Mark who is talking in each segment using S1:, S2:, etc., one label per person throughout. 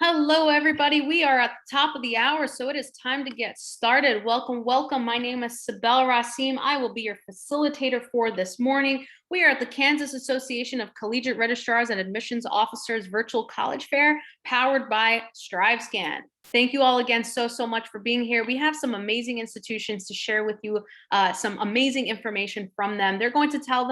S1: Hello, everybody. We are at the top of the hour, so it is time to get started. Welcome, welcome. My name is Sibel Rasim. I will be your facilitator for this morning. We are at the Kansas Association of Collegiate Registrars and Admissions Officers Virtual College Fair, powered by StriveScan. Thank you all again so much for being here. We have some amazing institutions to share with you, some amazing information from them. They're going to tell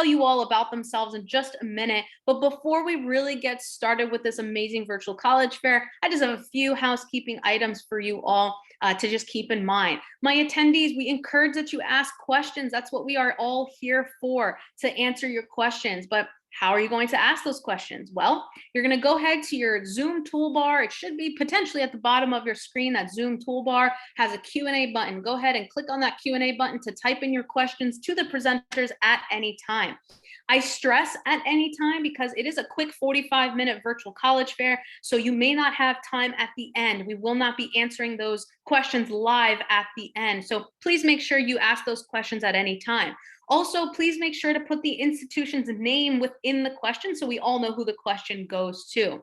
S1: you all about themselves in just a minute. But before we really get started with this amazing virtual college fair, I just have a few housekeeping items for you all to just keep in mind. My attendees, we encourage that you ask questions. That's what we are all here for, to answer your questions. But how are you going to ask those questions? Well, you're going to go ahead to your Zoom toolbar. It should be potentially at the bottom of your screen. That Zoom toolbar has a Q&A button. Go ahead and click on that Q&A button to type in your questions to the presenters at any time. I stress at any time because it is a quick 45-minute virtual college fair, so you may not have time at the end. We will not be answering those questions live at the end. So please make sure you ask those questions at any time. Also, please make sure to put the institution's name within the question so we all know who the question goes to.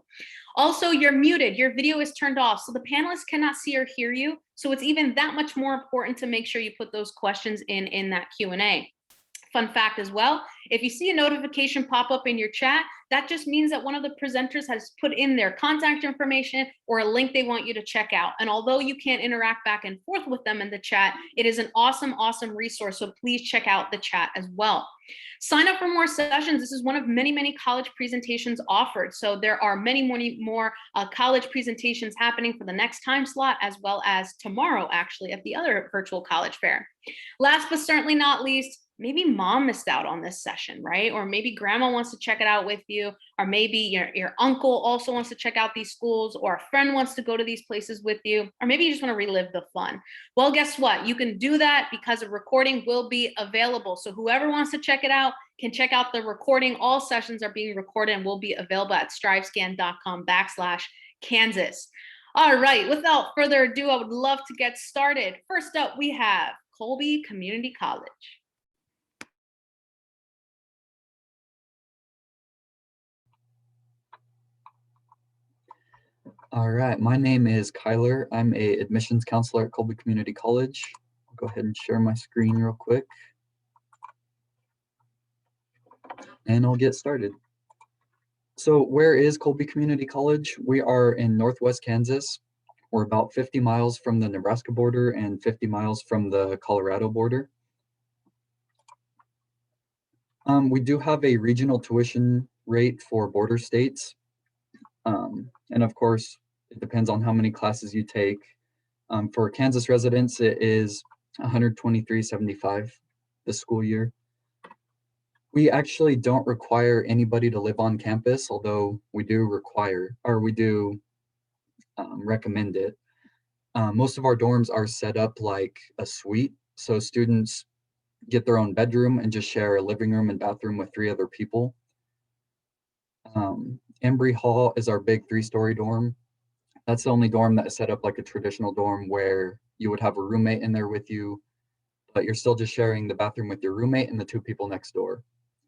S1: Also, you're muted. Your video is turned off, so the panelists cannot see or hear you. So it's even that much more important to make sure you put those questions in that Q&A. Fun fact as well, if you see a notification pop up in your chat, that just means that one of the presenters has put in their contact information or a link they want you to check out. And although you can't interact back and forth with them in the chat, it is an awesome resource. So please check out the chat as well. Sign up for more sessions. This is one of many college presentations offered. So there are many more college presentations happening for the next time slot, as well as tomorrow, actually, at the other virtual college fair. Last but certainly not least, maybe mom missed out on this session, right? Or maybe grandma wants to check it out with you, or maybe your uncle also wants to check out these schools, or a friend wants to go to these places with you, or maybe you just want to relive the fun. Well, guess what? You can do that because a recording will be available. So whoever wants to check it out can check out the recording. All sessions are being recorded and will be available at strivescan.com/Kansas. All right, without further ado, I would love to get started. First up, we have Colby Community College.
S2: All right, my name is Kyler. I'm a admissions counselor at Colby Community College. I'll go ahead and share my screen real quick. And I'll get started. So where is Colby Community College? We are in Northwest Kansas. We're about 50 miles from the Nebraska border and 50 miles from the Colorado border. We do have a regional tuition rate for border states. And of course, it depends on how many classes you take. For Kansas residents, it is $123.75 this school year. We actually don't require anybody to live on campus, although we do recommend it. Most of our dorms are set up like a suite, so students get their own bedroom and just share a living room and bathroom with 3 other people. Embry Hall is our big 3-story dorm. That's the only dorm that is set up like a traditional dorm where you would have a roommate in there with you, but you're still just sharing the bathroom with your roommate and the 2 people next door.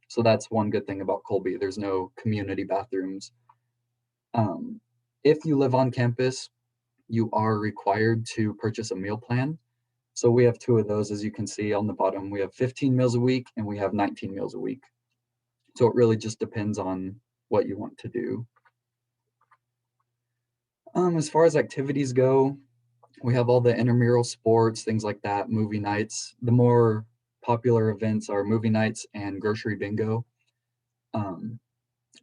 S2: So that's one good thing about Colby. There's no community bathrooms. If you live on campus, you are required to purchase a meal plan. So we have 2 of those, as you can see on the bottom. We have 15 meals a week and we have 19 meals a week. So it really just depends on what you want to do. As far as activities go, we have all the intramural sports, things like that, movie nights. The more popular events are movie nights and grocery bingo.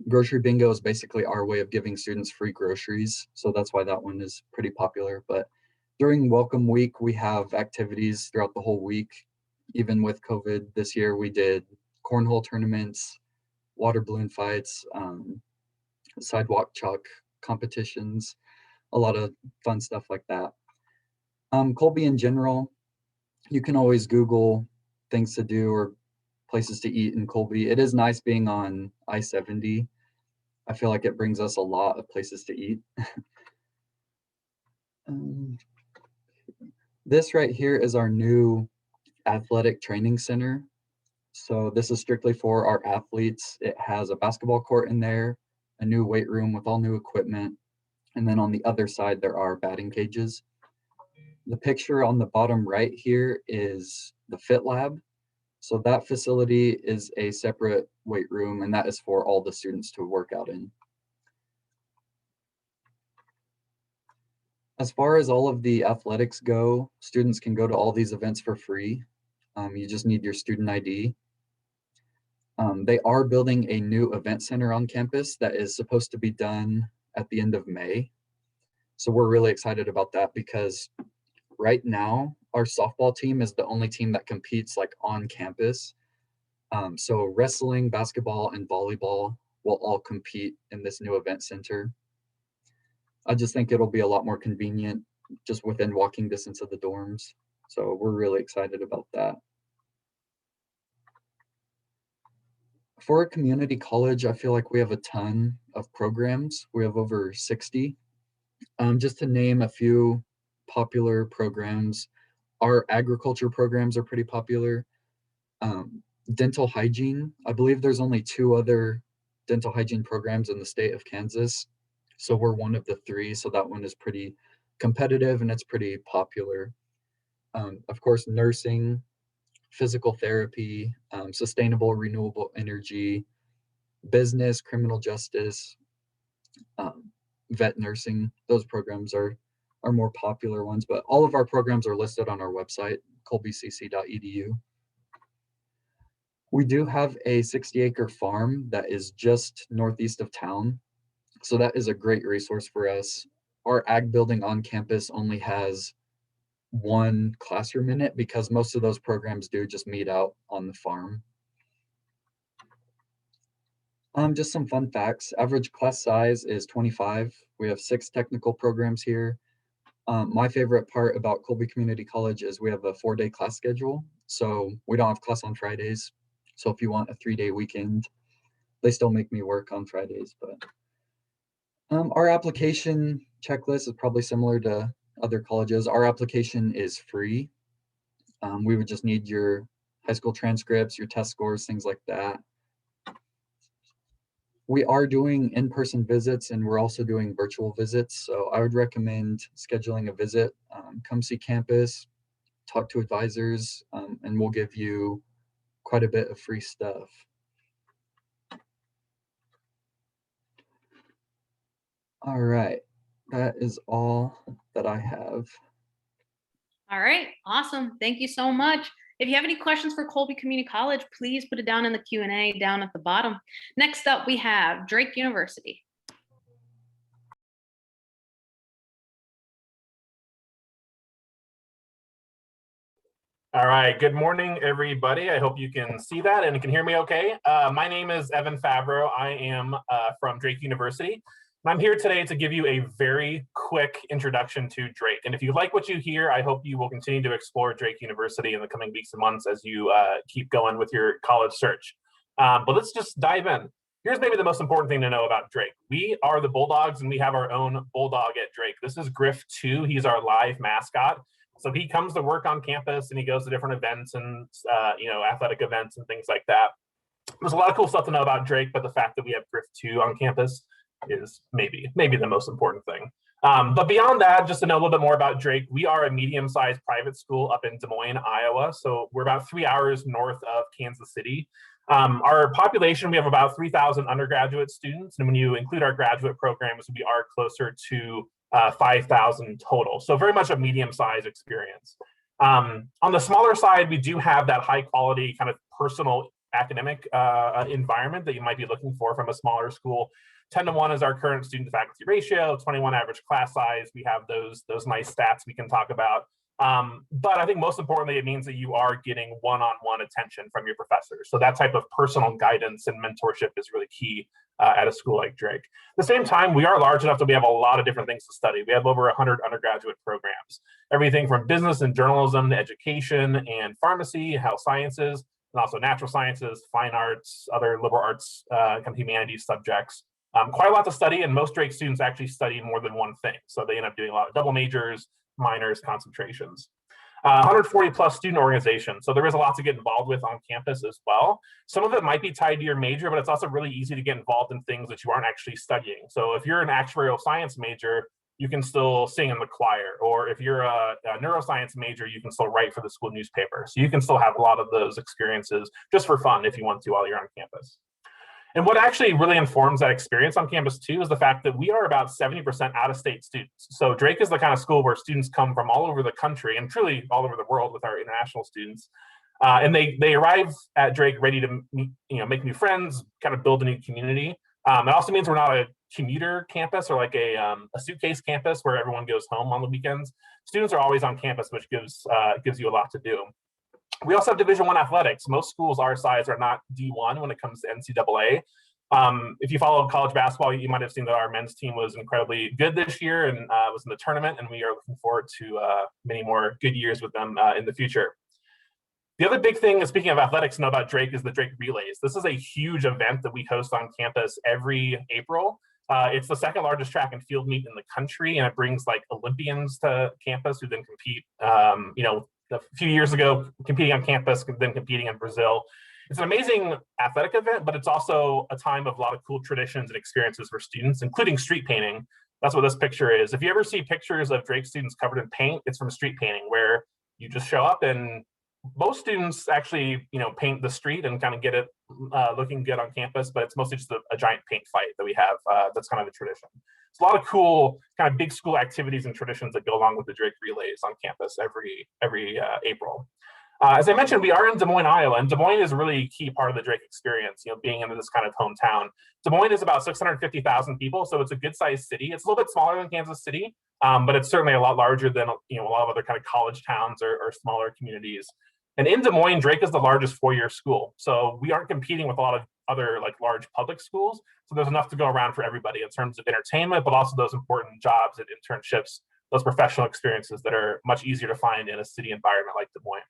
S2: Grocery bingo is basically our way of giving students free groceries, so that's why that one is pretty popular. But during Welcome Week, we have activities throughout the whole week. Even with COVID this year, we did cornhole tournaments, water balloon fights, sidewalk chalk competitions, a lot of fun stuff like that. Colby in general, you can always Google things to do or places to eat in Colby. It is nice being on I-70. I feel like it brings us a lot of places to eat. This right here is our new athletic training center. So this is strictly for our athletes. It has a basketball court in there, a new weight room with all new equipment, And then on the other side, there are batting cages. The picture on the bottom right here is the Fit Lab. So that facility is a separate weight room, and that is for all the students to work out in. As far as all of the athletics go, students can go to all these events for free. You just need your student ID. They are building a new event center on campus that is supposed to be done at the end of May. So we're really excited about that because right now our softball team is the only team that competes like on campus. So wrestling, basketball, and volleyball will all compete in this new event center. I just think it'll be a lot more convenient just within walking distance of the dorms. So we're really excited about that. For a community college, I feel like we have a ton of programs. We have over 60. Just to name a few popular programs, our agriculture programs are pretty popular. Dental hygiene, I believe there's only 2 other dental hygiene programs in the state of Kansas. So we're one of the 3, so that one is pretty competitive and it's pretty popular. Of course, nursing, physical therapy, sustainable renewable energy, business, criminal justice, vet nursing, those programs are more popular ones, but all of our programs are listed on our website, colbycc.edu. We do have a 60-acre farm that is just northeast of town. So that is a great resource for us. Our ag building on campus only has 1 classroom in it because most of those programs do just meet out on the farm. Just some fun facts. Average class size is 25. We have 6 technical programs here. My favorite part about Colby Community College is we have a 4-day class schedule. So we don't have class on Fridays. So if you want a 3-day weekend, they still make me work on Fridays, but our application checklist is probably similar to other colleges. Our application is free. We would just need your high school transcripts, your test scores, things like that. We are doing in-person visits and we're also doing virtual visits. So I would recommend scheduling a visit. Come see campus, talk to advisors, and we'll give you quite a bit of free stuff. All right, that is all that I have.
S1: All right, awesome. Thank you so much. If you have any questions for Colby Community College, please put it down in the Q&A down at the bottom. Next up, we have Drake University.
S3: All right, good morning, everybody. I hope you can see that and can hear me okay. My name is Evan Favreau. I am from Drake University. And I'm here today to give you a very quick introduction to Drake. And if you like what you hear, I hope you will continue to explore Drake University in the coming weeks and months as you keep going with your college search. But let's just dive in. Here's maybe the most important thing to know about Drake. We are the Bulldogs and we have our own Bulldog at Drake. This is Griff 2. He's our live mascot. So he comes to work on campus and he goes to different events and athletic events and things like that. There's a lot of cool stuff to know about Drake, but the fact that we have Griff 2 on campus is maybe the most important thing. But beyond that, just to know a little bit more about Drake, we are a medium-sized private school up in Des Moines, Iowa. So we're about 3 hours north of Kansas City. Our population, we have about 3,000 undergraduate students. And when you include our graduate programs, we are closer to 5,000 total. So very much a medium-sized experience. On the smaller side, we do have that high quality kind of personal academic environment that you might be looking for from a smaller school. 10-to-1 is our current student to faculty ratio, 21 average class size. We have those nice stats we can talk about. But I think most importantly, it means that you are getting one-on-one attention from your professors. So that type of personal guidance and mentorship is really key at a school like Drake. At the same time, we are large enough that we have a lot of different things to study. We have over 100 undergraduate programs, everything from business and journalism to education and pharmacy, health sciences, and also natural sciences, fine arts, other liberal arts, kind of humanities subjects. Quite a lot to study, and most Drake students actually study more than one thing. So they end up doing a lot of double majors, minors, concentrations. 140 plus student organizations. So there is a lot to get involved with on campus as well. Some of it might be tied to your major, but it's also really easy to get involved in things that you aren't actually studying. So if you're an actuarial science major, you can still sing in the choir, or if you're a neuroscience major, you can still write for the school newspaper. So you can still have a lot of those experiences just for fun if you want to while you're on campus. And what actually really informs that experience on campus too is the fact that we are about 70% out-of-state students. So Drake is the kind of school where students come from all over the country and truly all over the world with our international students. And they arrive at Drake ready to make new friends, kind of build a new community. It also means we're not a commuter campus or like a suitcase campus where everyone goes home on the weekends. Students are always on campus, which gives you a lot to do. We also have Division I athletics. Most schools our size are not D1 when it comes to NCAA. If you follow college basketball, you might have seen that our men's team was incredibly good this year and was in the tournament, and we are looking forward to many more good years with them in the future. The other big thing, speaking of athletics, to know about Drake is the Drake Relays. This is a huge event that we host on campus every April. It's the second largest track and field meet in the country, and it brings like Olympians to campus who then compete, a few years ago, competing on campus, then competing in Brazil. It's an amazing athletic event, but it's also a time of a lot of cool traditions and experiences for students, including street painting. That's what this picture is. If you ever see pictures of Drake students covered in paint, it's from street painting, where you just show up and most students actually, paint the street and kind of get it looking good on campus, but it's mostly just a giant paint fight that we have. That's kind of a tradition. It's a lot of cool kind of big school activities and traditions that go along with the Drake Relays on campus every April. As I mentioned, we are in Des Moines, Iowa, and Des Moines is a really key part of the Drake experience, being in this kind of hometown. Des Moines is about 650,000 people, so it's a good-sized city. It's a little bit smaller than Kansas City, but it's certainly a lot larger than a lot of other kind of college towns or smaller communities. And in Des Moines, Drake is the largest four-year school, so we aren't competing with a lot of other like large public schools. So there's enough to go around for everybody in terms of entertainment, but also those important jobs and internships, those professional experiences that are much easier to find in a city environment like Des Moines.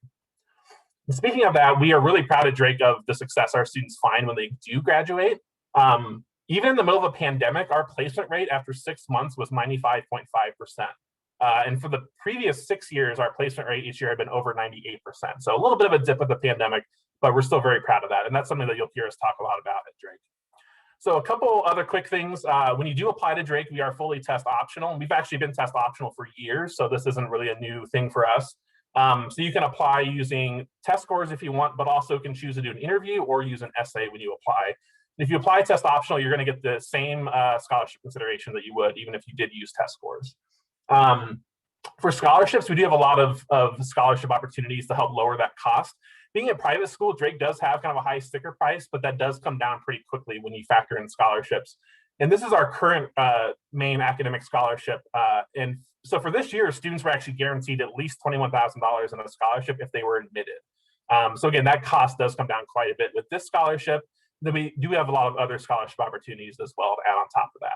S3: Speaking of that, we are really proud at Drake of the success our students find when they do graduate. Even in the middle of a pandemic, our placement rate after 6 months was 95.5%. And for the previous 6 years, our placement rate each year had been over 98%. So a little bit of a dip with the pandemic, but we're still very proud of that. And that's something that you'll hear us talk a lot about at Drake. So a couple other quick things. When you do apply to Drake, we are fully test optional. And we've actually been test optional for years, so this isn't really a new thing for us. So you can apply using test scores if you want, but also can choose to do an interview or use an essay when you apply. If you apply test optional, you're going to get the same scholarship consideration that you would even if you did use test scores. For scholarships, we do have a lot of scholarship opportunities to help lower that cost. Being a private school, Drake does have kind of a high sticker price, but that does come down pretty quickly when you factor in scholarships. And this is our current main academic scholarship. And so for this year, students were actually guaranteed at least $21,000 in a scholarship if they were admitted. So again, that cost does come down quite a bit with this scholarship. Then we do have a lot of other scholarship opportunities as well to add on top of that.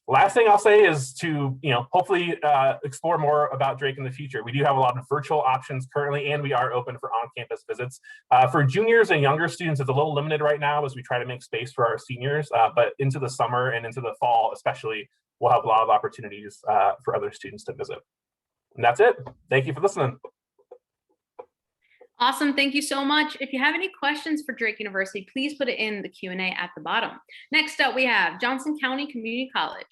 S3: Last thing I'll say is to hopefully explore more about Drake in the future. We do have a lot of virtual options currently, and we are open for on-campus visits. For juniors and younger students, it's a little limited right now as we try to make space for our seniors, but into the summer and into the fall especially, we'll have a lot of opportunities for other students to visit. And that's it. Thank you for listening.
S1: Awesome. Thank you so much. If you have any questions for Drake University, please put it in the Q&A at the bottom. Next up, we have Johnson County Community College.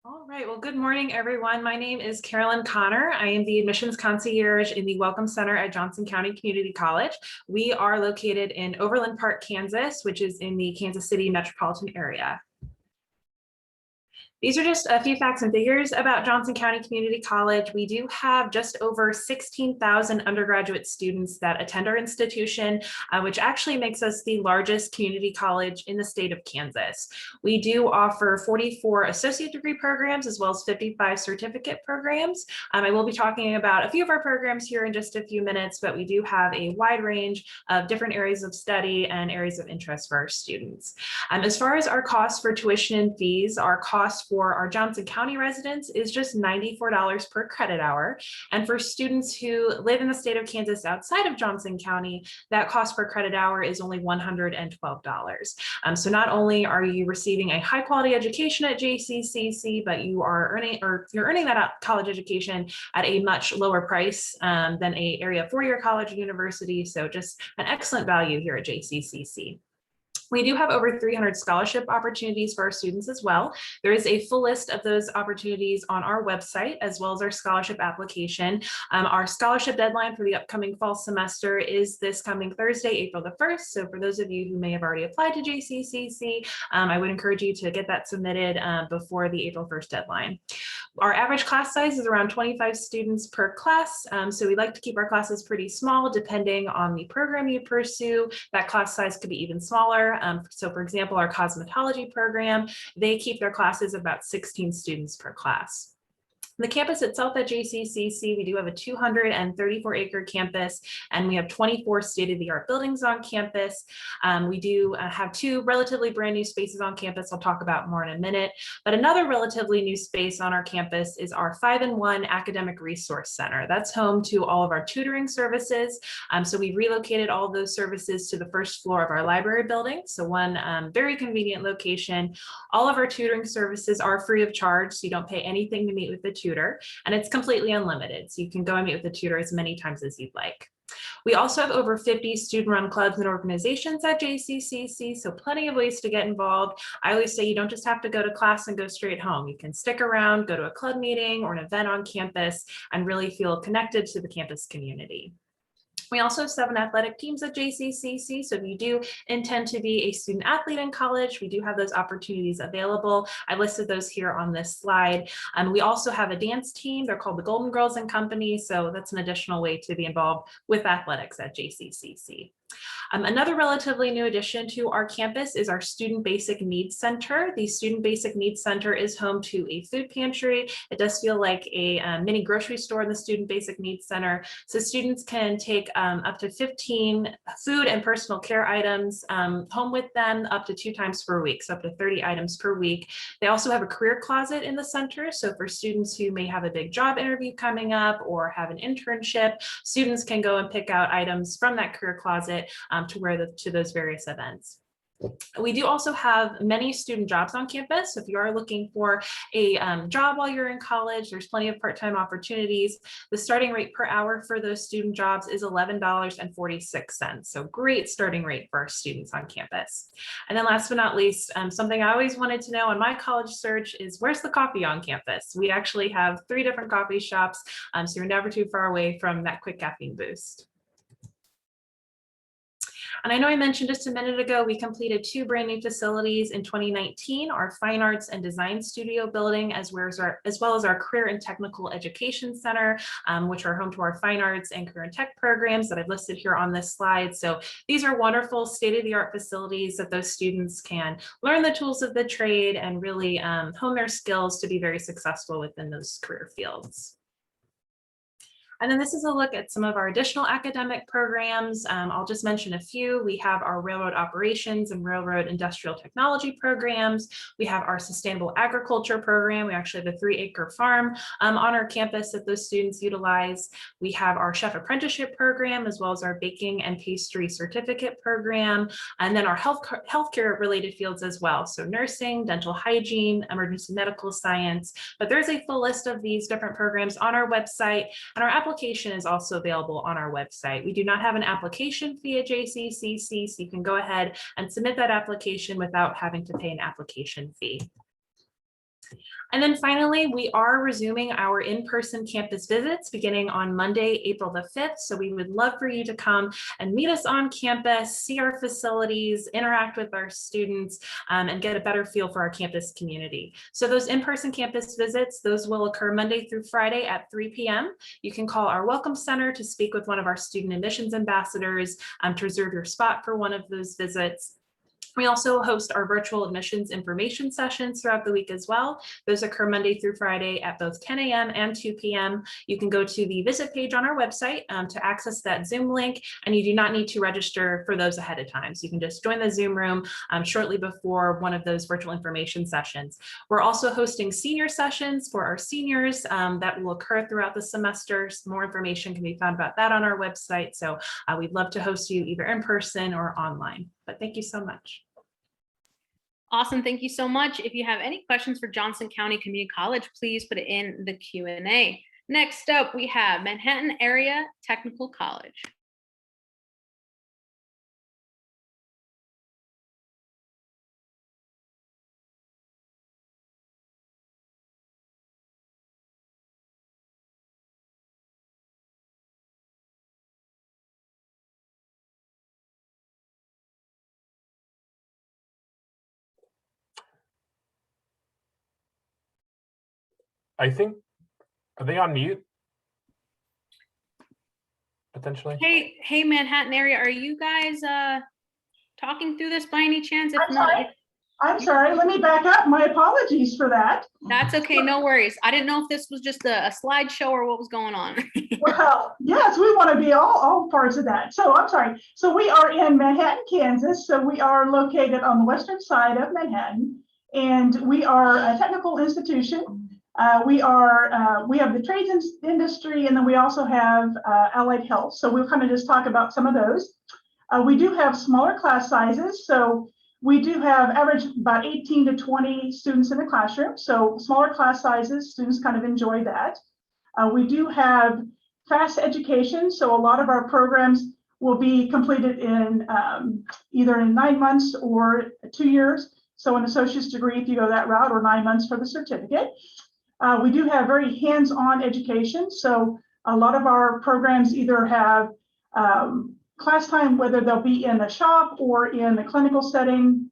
S4: All right, well, good morning, everyone. My name is Carolyn Connor. I am the admissions concierge in the Welcome Center at Johnson County Community College. We are located in Overland Park, Kansas, which is in the Kansas City metropolitan area. These are just a few facts and figures about Johnson County Community College. We do have just over 16,000 undergraduate students that attend our institution, which actually makes us the largest community college in the state of Kansas. We do offer 44 associate degree programs as well as 55 certificate programs. I will be talking about a few of our programs here in just a few minutes, but we do have a wide range of different areas of study and areas of interest for our students. As far as our costs for tuition and fees, our cost for our Johnson County residents is just $94 per credit hour. And for students who live in the state of Kansas outside of Johnson County, that cost per credit hour is only $112. So not only are you receiving a high quality education at JCCC, but you're earning that college education at a much lower price than a area four-year college or university. So just an excellent value here at JCCC. We do have over 300 scholarship opportunities for our students as well. There is a full list of those opportunities on our website, as well as our scholarship application. Our scholarship deadline for the upcoming fall semester is this coming Thursday, April the 1st. So for those of you who may have already applied to JCCC, I would encourage you to get that submitted before the April 1st deadline. Our average class size is around 25 students per class. So we like to keep our classes pretty small depending on the program you pursue. That class size could be even smaller. So for example, our cosmetology program, they keep their classes about 16 students per class. The campus itself at JCCC, we do have a 234-acre campus, and we have 24 state-of-the-art buildings on campus. We do have 2 relatively brand new spaces on campus I'll talk about more in a minute. But another relatively new space on our campus is our 5-in-1 Academic Resource Center. That's home to all of our tutoring services. So we relocated all those services to the first floor of our library building. So one very convenient location. All of our tutoring services are free of charge, so you don't pay anything to meet with the tutor. And it's completely unlimited. So you can go and meet with the tutor as many times as you'd like. We also have over 50 student-run clubs and organizations at JCCC, so plenty of ways to get involved. I always say you don't just have to go to class and go straight home. You can stick around, go to a club meeting or an event on campus, and really feel connected to the campus community. We also have 7 athletic teams at JCCC. So if you do intend to be a student athlete in college, we do have those opportunities available. I listed those here on this slide. We also have a dance team. They're called the Golden Girls and Company. So that's an additional way to be involved with athletics at JCCC. Another relatively new addition to our campus is our Student Basic Needs Center. The Student Basic Needs Center is home to a food pantry. It does feel like a mini grocery store in the Student Basic Needs Center. So students can take up to 15 food and personal care items home with them up to 2 times per week, so up to 30 items per week. They also have a career closet in the center. So for students who may have a big job interview coming up or have an internship, students can go and pick out items from that career closet to wear to those various events. We do also have many student jobs on campus. So if you are looking for a job while you're in college, there's plenty of part-time opportunities. The starting rate per hour for those student jobs is $11.46. So great starting rate for our students on campus. And then last but not least, something I always wanted to know on my college search is where's the coffee on campus? We actually have 3 different coffee shops, so you're never too far away from that quick caffeine boost. And I know I mentioned just a minute ago, we completed 2 brand new facilities in 2019, our Fine Arts and Design Studio building, as well as our Career and Technical Education Center, which are home to our fine arts and career and tech programs that I've listed here on this slide. So these are wonderful state-of-the-art facilities that those students can learn the tools of the trade and really hone their skills to be very successful within those career fields. And then this is a look at some of our additional academic programs. I'll just mention a few. We have our railroad operations and railroad industrial technology programs. We have our sustainable agriculture program. We actually have a 3-acre farm on our campus that those students utilize. We have our chef apprenticeship program, as well as our baking and pastry certificate program, and then our healthcare related fields as well. So nursing, dental hygiene, emergency medical science. But there's a full list of these different programs on our website, and our application is also available on our website. We do not have an application fee at JCCC, so you can go ahead and submit that application without having to pay an application fee. And then finally, we are resuming our in-person campus visits beginning on Monday, April the 5th. So we would love for you to come and meet us on campus, see our facilities, interact with our students, and get a better feel for our campus community. So those in-person campus visits, those will occur Monday through Friday at 3 p.m. You can call our Welcome Center to speak with one of our student admissions ambassadors to reserve your spot for one of those visits. We also host our virtual admissions information sessions throughout the week as well. Those occur Monday through Friday at both 10 a.m. and 2 p.m. You can go to the visit page on our website to access that Zoom link, and you do not need to register for those ahead of time. So you can just join the Zoom room shortly before one of those virtual information sessions. We're also hosting senior sessions for our seniors that will occur throughout the semester. More information can be found about that on our website. So we'd love to host you either in person or online. But thank you so much.
S1: Awesome. Thank you so much. If you have any questions for Johnson County Community College, please put it in the Q&A. Next up, we have Manhattan Area Technical College.
S3: I think, are they on mute? Potentially.
S1: Hey, Manhattan Area, are you guys talking through this by any chance? If
S5: I'm
S1: not,
S5: sorry. I'm sorry, let me back up. My apologies for that.
S1: that's okay, no worries. I didn't know if this was just a slideshow or what was going on.
S5: Well, yes, we want to be all parts of that. So I'm sorry. So we are in Manhattan, Kansas. So we are located on the western side of Manhattan, and we are a technical institution. We have the trades industry, and then we also have allied health. So we'll kind of just talk about some of those. We do have smaller class sizes. So we do have average about 18 to 20 students in the classroom. So smaller class sizes, students kind of enjoy that. We do have fast education. So a lot of our programs will be completed in either in 9 months or 2 years. So an associate's degree, if you go that route, or 9 months for the certificate. We do have very hands-on education. So a lot of our programs either have class time, whether they'll be in a shop or in a clinical setting,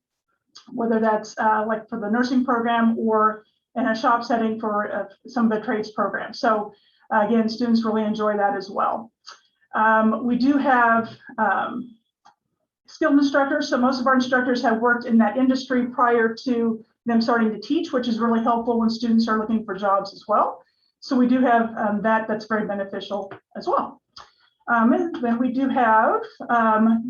S5: whether that's like for the nursing program or in a shop setting for some of the trades programs. So again, students really enjoy that as well. We do have skilled instructors. So most of our instructors have worked in that industry prior to them starting to teach, which is really helpful when students are looking for jobs as well. So we do have that's very beneficial as well. And then we do have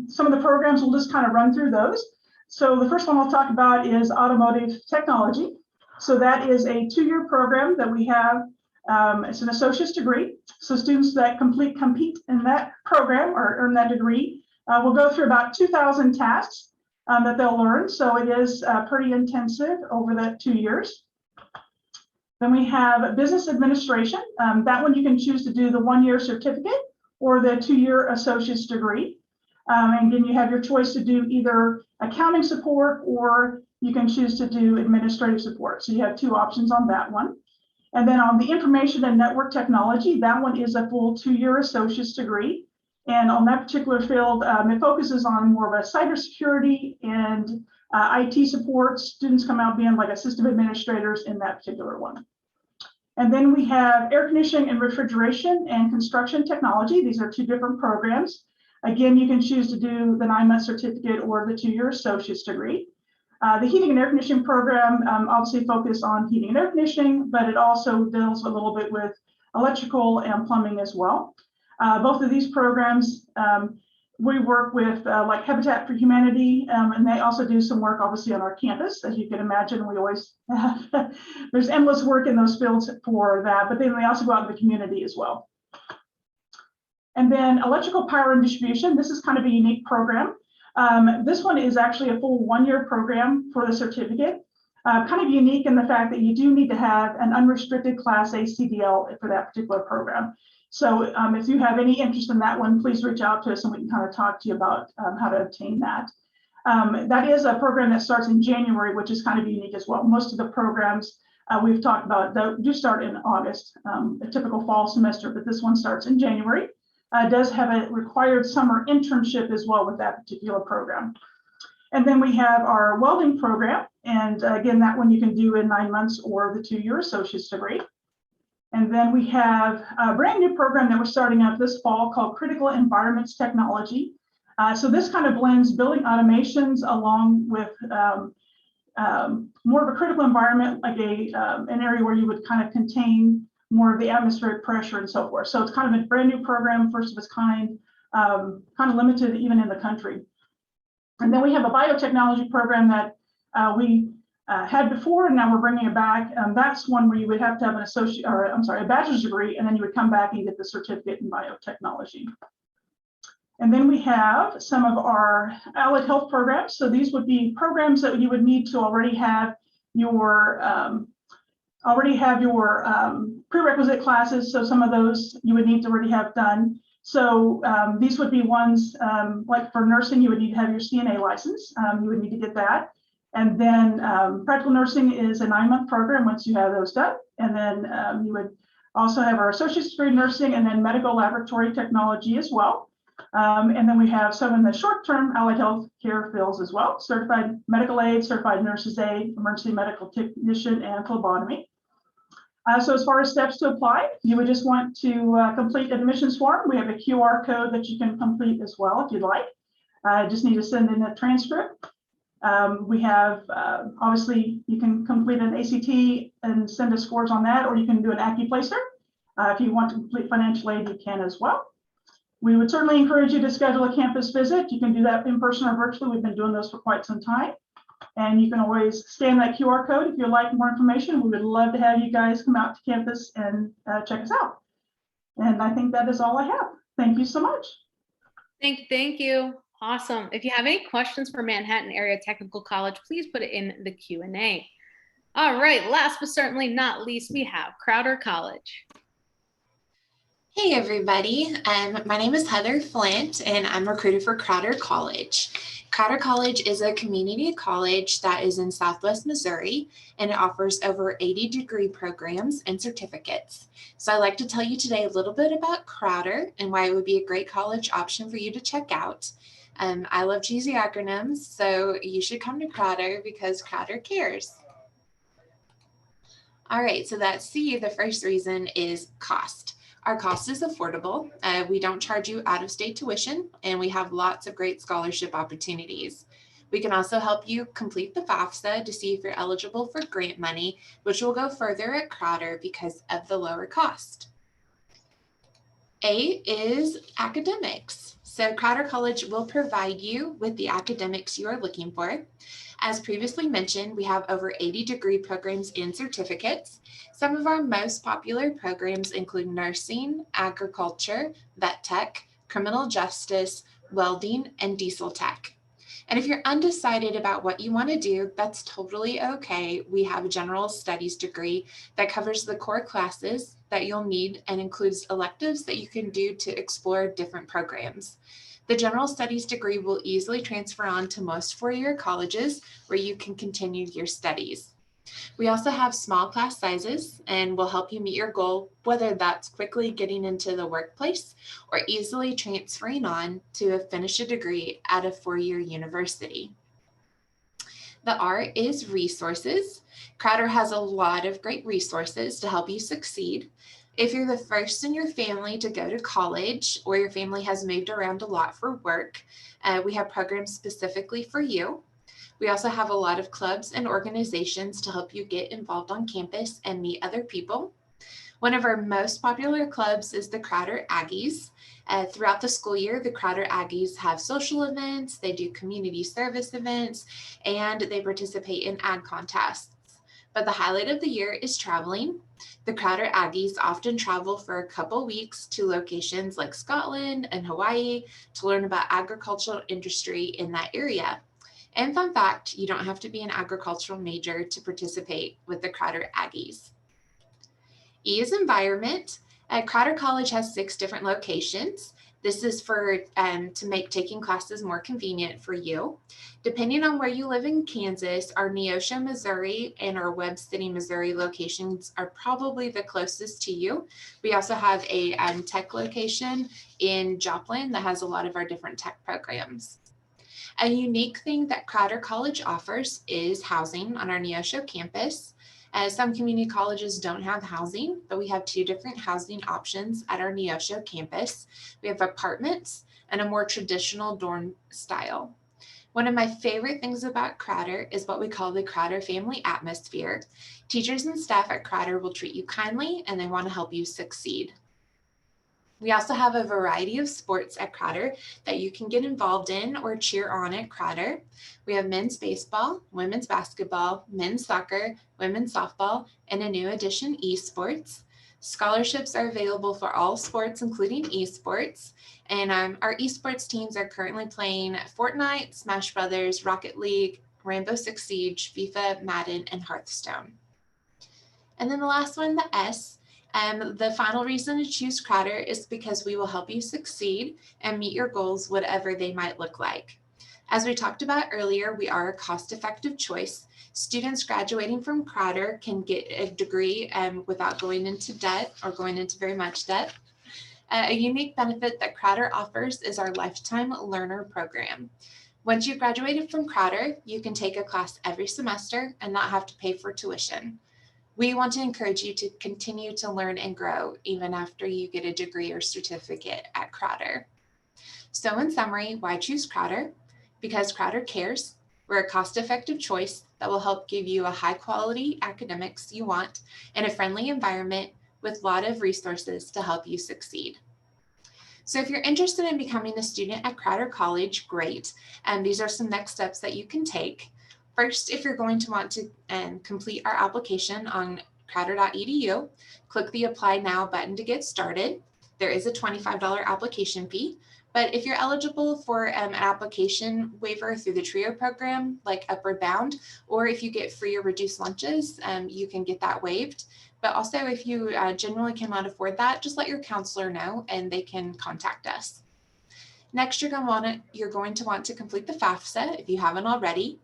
S5: some of the programs. We'll just kind of run through those. So the first one I'll talk about is automotive technology. So that is a 2-year program that we have. It's an associate's degree. So students that compete in that program or earn that degree will go through about 2,000 tasks that they'll learn. So it is pretty intensive over that 2 years. Then we have business administration. That one you can choose to do the 1-year certificate or the 2-year associate's degree. And then you have your choice to do either accounting support or you can choose to do administrative support. So you have 2 options on that one. And then on the information and network technology, that one is a full 2-year associate's degree. And on that particular field, it focuses on more of a cybersecurity and IT support. Students come out being like a system administrators in that particular one. And then we have air conditioning and refrigeration and construction technology. These are 2 different programs. Again, you can choose to do the 9-month certificate or the 2-year associate's degree. The heating and air conditioning program obviously focuses on heating and air conditioning, but it also deals a little bit with electrical and plumbing as well. Both of these programs, we work with like Habitat for Humanity, and they also do some work obviously on our campus. As you can imagine, we always there's endless work in those fields for that, but then we also go out in the community as well. And then electrical power and distribution, this is kind of a unique program. This one is actually a full 1-year program for the certificate. Kind of unique in the fact that you do need to have an unrestricted Class A CDL for that particular program. So if you have any interest in that one, please reach out to us and we can kind of talk to you about how to obtain that. That is a program that starts in January, which is kind of unique as well. Most of the programs we've talked about do start in August, a typical fall semester, but this one starts in January. It does have a required summer internship as well with that particular program. And then we have our welding program. And again, that one you can do in 9 months or the 2-year associate's degree. And then we have a brand new program that we're starting up this fall called Critical Environments Technology. So this kind of blends building automations along with more of a critical environment, like an area where you would kind of contain more of the atmospheric pressure and so forth. So it's kind of a brand new program, first of its kind of limited even in the country. And then we have a biotechnology program that we had before, and now we're bringing it back. That's one where you would have to have a bachelor's degree, and then you would come back and get the certificate in biotechnology. And then we have some of our allied health programs. So these would be programs that you would need to already have your prerequisite classes. So some of those you would need to already have done. So these would be ones like for nursing, you would need to have your CNA license. You would need to get that. And then practical nursing is a 9-month program once you have those done. And then you would also have our associate's degree in nursing and then medical laboratory technology as well. And then we have some in the short-term allied health care fields as well: certified medical aid, certified nurse's aide, emergency medical technician, and phlebotomy. So as far as steps to apply, you would just want to complete an admissions form. We have a QR code that you can complete as well if you'd like. Just need to send in a transcript. We have, obviously, you can complete an ACT and send us scores on that, or you can do an AccuPlacer. If you want to complete financial aid, you can as well. We would certainly encourage you to schedule a campus visit. You can do that in person or virtually. We've been doing those for quite some time. And you can always scan that QR code if you'd like more information. We would love to have you guys come out to campus and check us out. And I think that is all I have. Thank you so much.
S1: Thank you. Awesome. If you have any questions for Manhattan Area Technical College, please put it in the Q&A. All right, last but certainly not least, we have Crowder College.
S6: Hey everybody, my name is Heather Flint and I'm a recruiter for Crowder College. Crowder College is a community college that is in Southwest Missouri, and it offers over 80 degree programs and certificates. So I'd like to tell you today a little bit about Crowder and why it would be a great college option for you to check out. I love cheesy acronyms, so you should come to Crowder because Crowder cares. All right, so that's C. The first reason is cost. Our cost is affordable. We don't charge you out-of-state tuition, and we have lots of great scholarship opportunities. We can also help you complete the FAFSA to see if you're eligible for grant money, which will go further at Crowder because of the lower cost. A is academics. So Crowder College will provide you with the academics you are looking for. As previously mentioned, we have over 80 degree programs and certificates. Some of our most popular programs include nursing, agriculture, vet tech, criminal justice, welding, and diesel tech. And if you're undecided about what you want to do, that's totally okay. We have a general studies degree that covers the core classes that you'll need and includes electives that you can do to explore different programs. The general studies degree will easily transfer on to most four-year colleges where you can continue your studies. We also have small class sizes and will help you meet your goal, whether that's quickly getting into the workplace or easily transferring on to finish a degree at a four-year university. The R is resources. Crowder has a lot of great resources to help you succeed. If you're the first in your family to go to college or your family has moved around a lot for work, we have programs specifically for you. We also have a lot of clubs and organizations to help you get involved on campus and meet other people. One of our most popular clubs is the Crowder Aggies. Throughout the school year, the Crowder Aggies have social events, they do community service events, and they participate in ag contests. But the highlight of the year is traveling. The Crowder Aggies often travel for a couple weeks to locations like Scotland and Hawaii to learn about agricultural industry in that area. And fun fact, you don't have to be an agricultural major to participate with the Crowder Aggies. E is environment. Crowder College has 6 different locations. This is for to make taking classes more convenient for you. Depending on where you live in Kansas, our Neosho, Missouri and our Webb City, Missouri locations are probably the closest to you. We also have a tech location in Joplin that has a lot of our different tech programs. A unique thing that Crowder College offers is housing on our Neosho campus. Some community colleges don't have housing, but we have 2 different housing options at our Neosho campus. We have apartments and a more traditional dorm style. One of my favorite things about Crowder is what we call the Crowder family atmosphere. Teachers and staff at Crowder will treat you kindly and they want to help you succeed. We also have a variety of sports at Crowder that you can get involved in or cheer on at Crowder. We have men's baseball, women's basketball, men's soccer, women's softball, and a new addition, esports. Scholarships are available for all sports, including esports. And our esports teams are currently playing Fortnite, Smash Brothers, Rocket League, Rainbow Six Siege, FIFA, Madden, and Hearthstone. And then the last one, the S. The final reason to choose Crowder is because we will help you succeed and meet your goals, whatever they might look like. As we talked about earlier, we are a cost-effective choice. Students graduating from Crowder can get a degree without going into debt or going into very much debt. A unique benefit that Crowder offers is our Lifetime Learner Program. Once you've graduated from Crowder, you can take a class every semester and not have to pay for tuition. We want to encourage you to continue to learn and grow even after you get a degree or certificate at Crowder. So in summary, why choose Crowder? Because Crowder cares. We're a cost-effective choice that will help give you a high-quality academics you want in a friendly environment with a lot of resources to help you succeed. So if you're interested in becoming a student at Crowder College, great. And these are some next steps that you can take. First, if you're going to want to complete our application on crowder.edu, click the Apply Now button to get started. There is a $25 application fee, but if you're eligible for an application waiver through the TRIO program, like Upward Bound, or if you get free or reduced lunches, you can get that waived. But also, if you generally cannot afford that, just let your counselor know and they can contact us. Next, you're going to want to complete the FAFSA if you haven't already.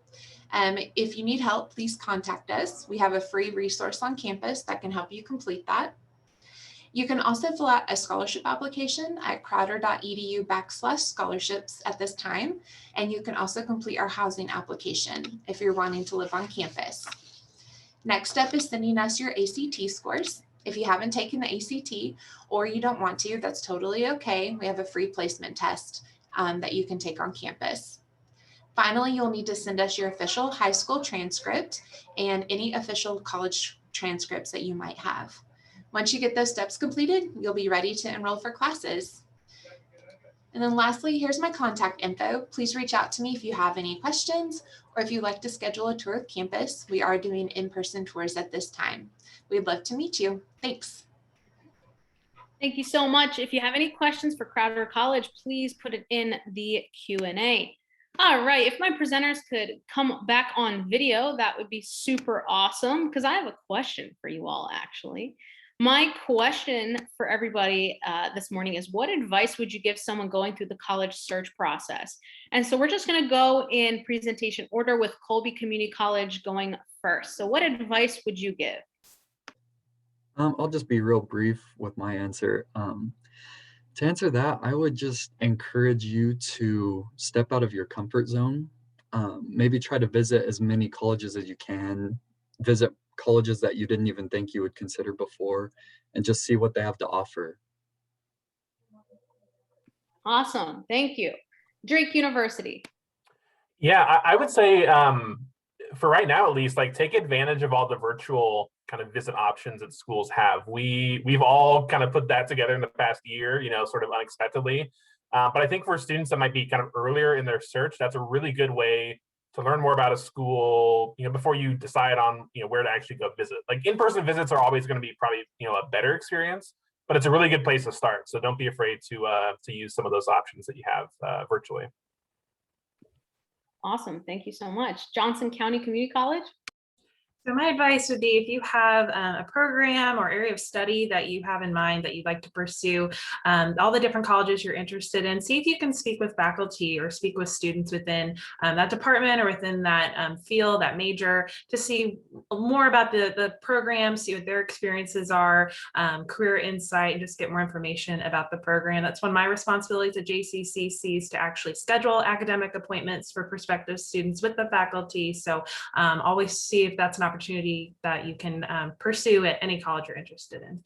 S6: If you need help, please contact us. We have a free resource on campus that can help you complete that. You can also fill out a scholarship application at crowder.edu/scholarships at this time. And you can also complete our housing application if you're wanting to live on campus. Next step is sending us your ACT scores. If you haven't taken the ACT or you don't want to, that's totally okay. We have a free placement test that you can take on campus. Finally, you'll need to send us your official high school transcript and any official college transcripts that you might have. Once you get those steps completed, you'll be ready to enroll for classes. And then lastly, here's my contact info. Please reach out to me if you have any questions or if you'd like to schedule a tour of campus. We are doing in-person tours at this time. We'd love to meet you. Thanks.
S1: Thank you so much. If you have any questions for Crowder College, please put it in the Q&A. All right, if my presenters could come back on video, that would be super awesome because I have a question for you all, actually. My question for everybody this morning is, what advice would you give someone going through the college search process? And so we're just going to go in presentation order with Colby Community College going first. So what advice would you give?
S2: I'll just be real brief with my answer. To answer that, I would just encourage you to step out of your comfort zone. Maybe try to visit as many colleges as you can, visit colleges that you didn't even think you would consider before, and just see what they have to offer.
S1: Awesome, thank you. Drake University.
S3: Yeah, I would say for right now, at least, like take advantage of all the virtual kind of visit options that schools have. We've all kind of put that together in the past year, sort of unexpectedly. But I think for students that might be kind of earlier in their search, that's a really good way to learn more about a school, before you decide on, where to actually go visit. Like in-person visits are always going to be probably, a better experience, but it's a really good place to start. So don't be afraid to use some of those options that you have virtually.
S1: Awesome, thank you so much. Johnson County Community College.
S4: So my advice would be, if you have a program or area of study that you have in mind that you'd like to pursue, all the different colleges you're interested in, see if you can speak with faculty or speak with students within that department or within that field, that major, to see more about the program, see what their experiences are, career insight, and just get more information about the program. That's one of my responsibilities at JCCC, is to actually schedule academic appointments for prospective students with the faculty. So always see if that's an opportunity that you can pursue at any college you're interested in.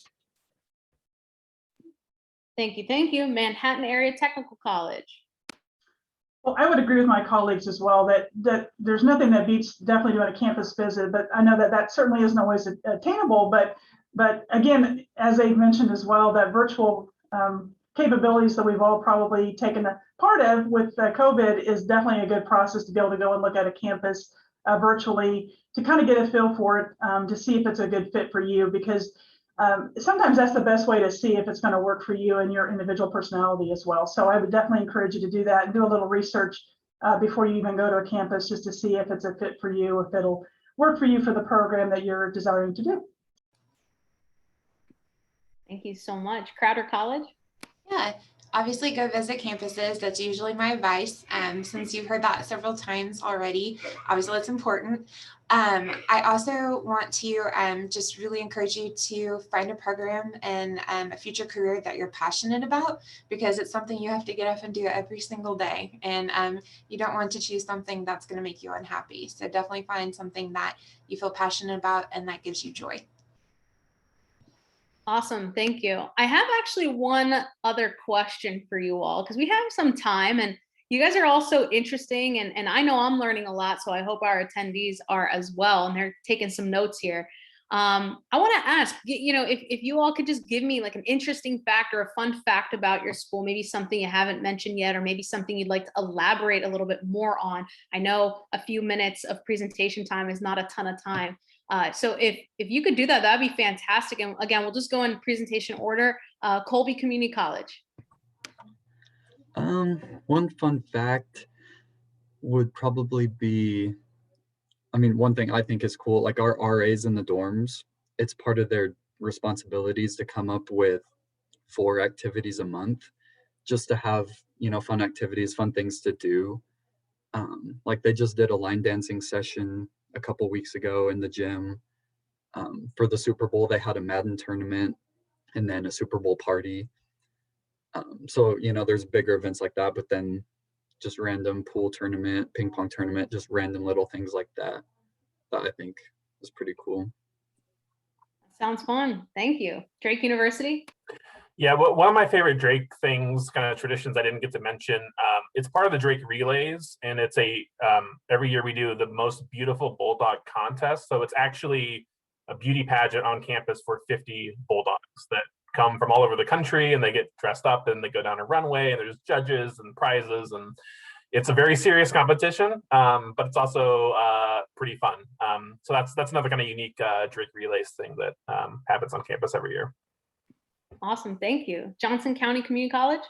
S1: Thank you. Thank you. Manhattan Area Technical College.
S5: Well, I would agree with my colleagues as well that there's nothing that beats definitely doing a campus visit, but I know that certainly isn't always attainable. But again, as Abe mentioned as well, that virtual capabilities that we've all probably taken a part of with COVID is definitely a good process to be able to go and look at a campus virtually to kind of get a feel for it, to see if it's a good fit for you, because sometimes that's the best way to see if it's going to work for you and your individual personality as well. So I would definitely encourage you to do that and do a little research before you even go to a campus, just to see if it's a fit for you, if it'll work for you for the program that you're desiring to do.
S1: Thank you so much. Crowder College.
S6: Yeah, obviously go visit campuses. That's usually my advice. Since you've heard that several times already, obviously it's important. I also want to just really encourage you to find a program and a future career that you're passionate about, because it's something you have to get up and do every single day. And you don't want to choose something that's going to make you unhappy. So definitely find something that you feel passionate about and that gives you joy.
S1: Awesome. Thank you. I have actually one other question for you all, because we have some time and you guys are all so interesting, and I know I'm learning a lot, so I hope our attendees are as well, and they're taking some notes here. I want to ask, if you all could just give me like an interesting fact or a fun fact about your school, maybe something you haven't mentioned yet, or maybe something you'd like to elaborate a little bit more on. I know a few minutes of presentation time is not a ton of time. So if you could do that, that'd be fantastic. And again, we'll just go in presentation order. Colby Community College.
S2: One fun fact would probably be, one thing I think is cool, like our RAs in the dorms, it's part of their responsibilities to come up with 4 activities a month, just to have, fun activities, fun things to do. Like they just did a line dancing session a couple weeks ago in the gym. For the Super Bowl, they had a Madden tournament and then a Super Bowl party. So, there's bigger events like that, but then just random pool tournament, ping pong tournament, just random little things like that I think is pretty cool.
S1: Sounds fun. Thank you. Drake University.
S3: Yeah, well, one of my favorite Drake things, kind of traditions I didn't get to mention, it's part of the Drake Relays, and it's every year we do the most beautiful bulldog contest. So it's actually a beauty pageant on campus for 50 bulldogs that come from all over the country, and they get dressed up and they go down a runway, and there's judges and prizes, and it's a very serious competition, but it's also pretty fun. So that's another kind of unique Drake Relays thing that happens on campus every year.
S1: Awesome. Thank you. Johnson County Community College.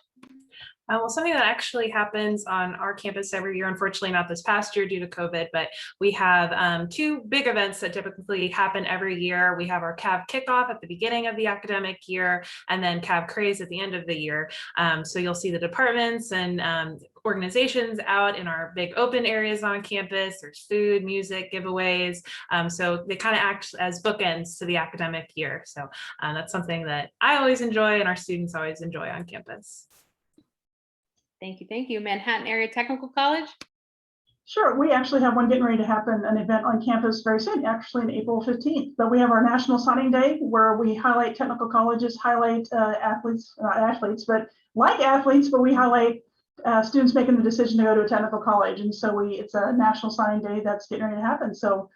S4: Well, something that actually happens on our campus every year, unfortunately not this past year due to COVID, but we have 2 big events that typically happen every year. We have our CAV kickoff at the beginning of the academic year, and then CAV craze at the end of the year. So you'll see the departments and organizations out in our big open areas on campus. There's food, music, giveaways. So they kind of act as bookends to the academic year. So that's something that I always enjoy and our students always enjoy on campus.
S1: Thank you. Thank you. Manhattan Area Technical College.
S5: Sure, we actually have one getting ready to happen, an event on campus very soon, actually on April 15th. But we have our National Signing Day, where we highlight technical colleges, highlight athletes, not athletes, but like athletes, but we highlight students making the decision to go to a technical college. And so it's a National Signing Day that's getting ready to happen. So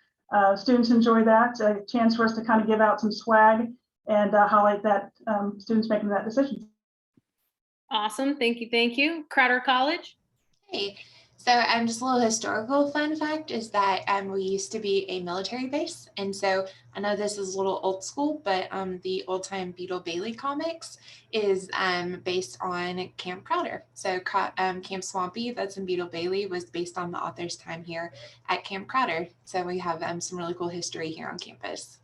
S5: students enjoy that, a chance for us to kind of give out some swag and highlight that students making that decision.
S1: Awesome. Thank you. Thank you. Crowder College.
S6: Hey, so just a little historical fun fact is that we used to be a military base. And so I know this is a little old school, but the old time Beetle Bailey comics is based on Camp Crowder. So Camp Swampy, that's in Beetle Bailey, was based on the author's time here at Camp Crowder. So we have some really cool history here on campus.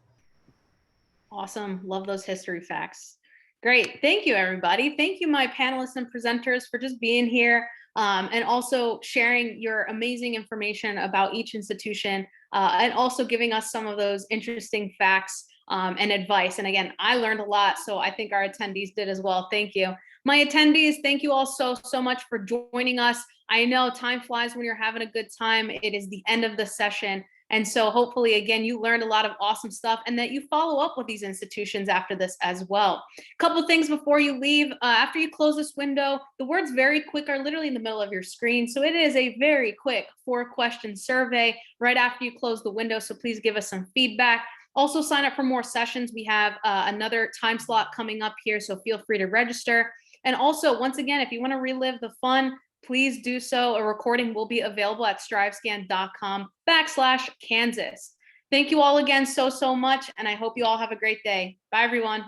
S1: Awesome. Love those history facts. Great. Thank you, everybody. Thank you, my panelists and presenters, for just being here and also sharing your amazing information about each institution and also giving us some of those interesting facts and advice. And again, I learned a lot, so I think our attendees did as well. Thank you. My attendees, thank you all so much for joining us. I know time flies when you're having a good time. It is the end of the session. And so hopefully, again, you learned a lot of awesome stuff and that you follow up with these institutions after this as well. A couple things before you leave. After you close this window, the words very quick are literally in the middle of your screen. So it is a very quick 4-question survey right after you close the window. So please give us some feedback. Also sign up for more sessions. We have another time slot coming up here, so feel free to register. And also, once again, if you want to relive the fun, please do so. A recording will be available at strivescan.com/Kansas. Thank you all again so much, and I hope you all have a great day. Bye, everyone.